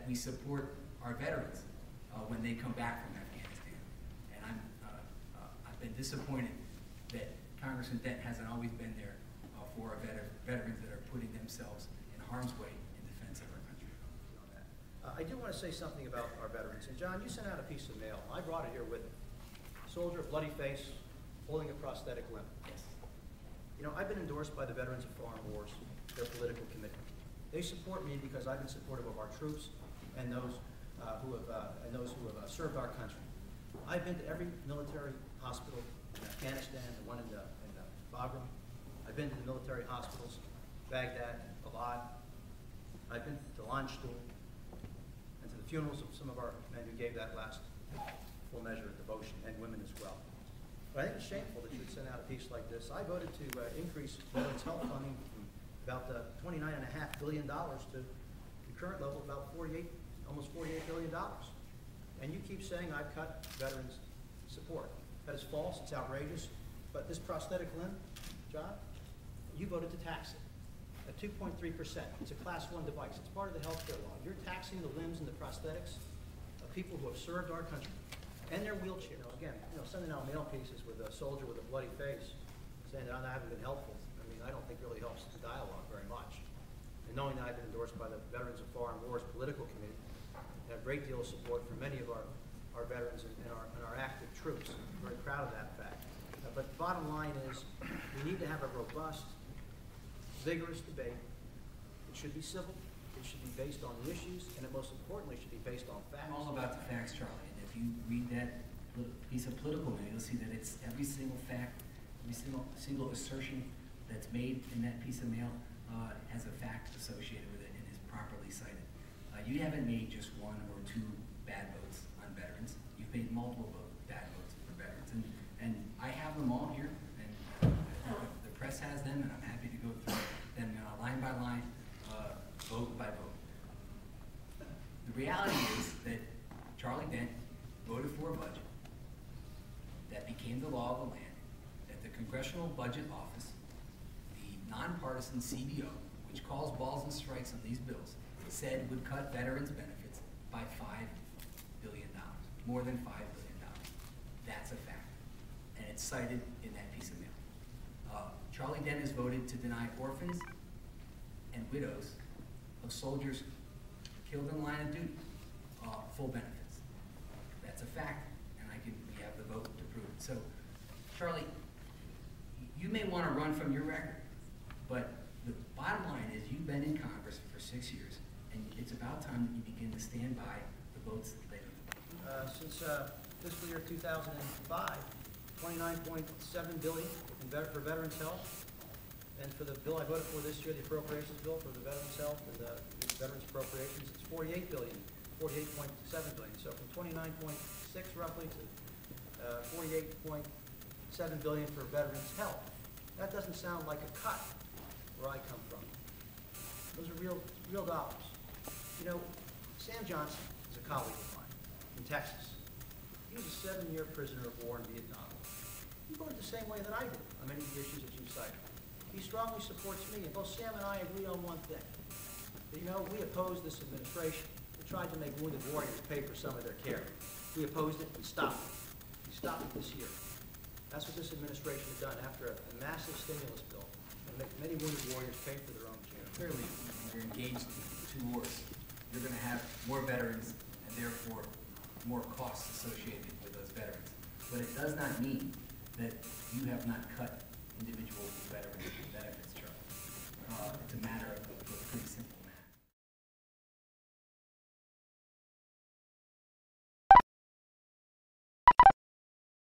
that we support our veterans when they come back from Afghanistan. And I've been disappointed that Congressman Dent hasn't always been there for our veterans that are putting themselves in harm's way in defense of our country. I do want to say something about our veterans. And John, you sent out a piece of mail. I brought it here with me. Soldier, bloody face, holding a prosthetic limb. Yes. You know, I've been endorsed by the Veterans of Foreign Wars, their political committee. They support me because I've been supportive of our troops and those who have served our country. I've been to every military hospital in Afghanistan, the one in Bagram. I've been to the military hospitals, Baghdad, Balad. I've been to Landstuhl and to the funerals of some of our men who gave that last full measure of devotion, and women as well. But I think it's shameful that you would send out a piece like this. I voted to increase veterans' health funding from about $29.5 billion to the current level of about almost $48 billion. And you keep saying I've cut veterans' support. That is false, it's outrageous. But this prosthetic limb, John, you voted to tax it at 2.3%. It's a class 1 device. It's part of the health care law. You're taxing the limbs and the prosthetics of people who have served our country and their wheelchair. Again, sending out mail pieces with a soldier with a bloody face saying that I haven't been helpful, I mean, I don't think really helps the dialogue very much. And knowing that I've been endorsed by the Veterans of Foreign Wars political committee, I have a great deal of support from many of our veterans and our active troops. I'm very proud of that fact. But the bottom line is we need to have a robust, vigorous debate. It should be civil. It should be based on the issues, and it most importantly should be based on facts. I'm all about the facts, Charlie. And if you read that piece of political mail, you'll see that it's every single fact, every single assertion that's made in that piece of mail has a fact associated with it and is properly cited. You haven't made just one or two bad votes on veterans. You've made multiple bad votes for veterans. And I have them all here, and the press has them, and I'm happy to go through them line by line, vote by vote. The reality is that Charlie Dent voted for a budget that became the law of the land, that the Congressional Budget Office, the nonpartisan CBO, which calls balls and strikes on these bills, said would cut veterans' benefits by $5 billion, more than $5 billion. That's a fact, and it's cited in that piece of mail. Charlie Dent has voted to deny orphans and widows of soldiers killed in the line of duty full benefits. That's a fact, and we have the vote to prove it. So, Charlie, you may want to run from your record, but the bottom line is you've been in Congress for 6 years, and it's about time that you begin to stand by the votes later. Since fiscal year 2005, $29.7 billion for veterans' health, and for the bill I voted for this year, the appropriations bill for the veterans' health and the veterans' appropriations, it's $48 billion, $48.7 billion. So from 29.6 roughly to 48.7 billion for veterans' health. That doesn't sound like a cut where I come from. Those are real dollars. You know, Sam Johnson is a colleague of mine in Texas. He was a 7-year prisoner of war in Vietnam. He voted the same way that I did on many of the issues that you cited. He strongly supports me, and both Sam and I agree on one thing. That, we opposed this administration. We tried to make wounded warriors pay for some of their care. We opposed it and stopped it. We stopped it this year. That's what this administration has done after a massive stimulus bill, and make many wounded warriors pay for their own care. Clearly, when you're engaged in 2 wars, you're going to have more veterans and therefore more costs associated with those veterans. But it does not mean that you have not cut individual veterans benefits, Charlie. It's a matter of pretty simple.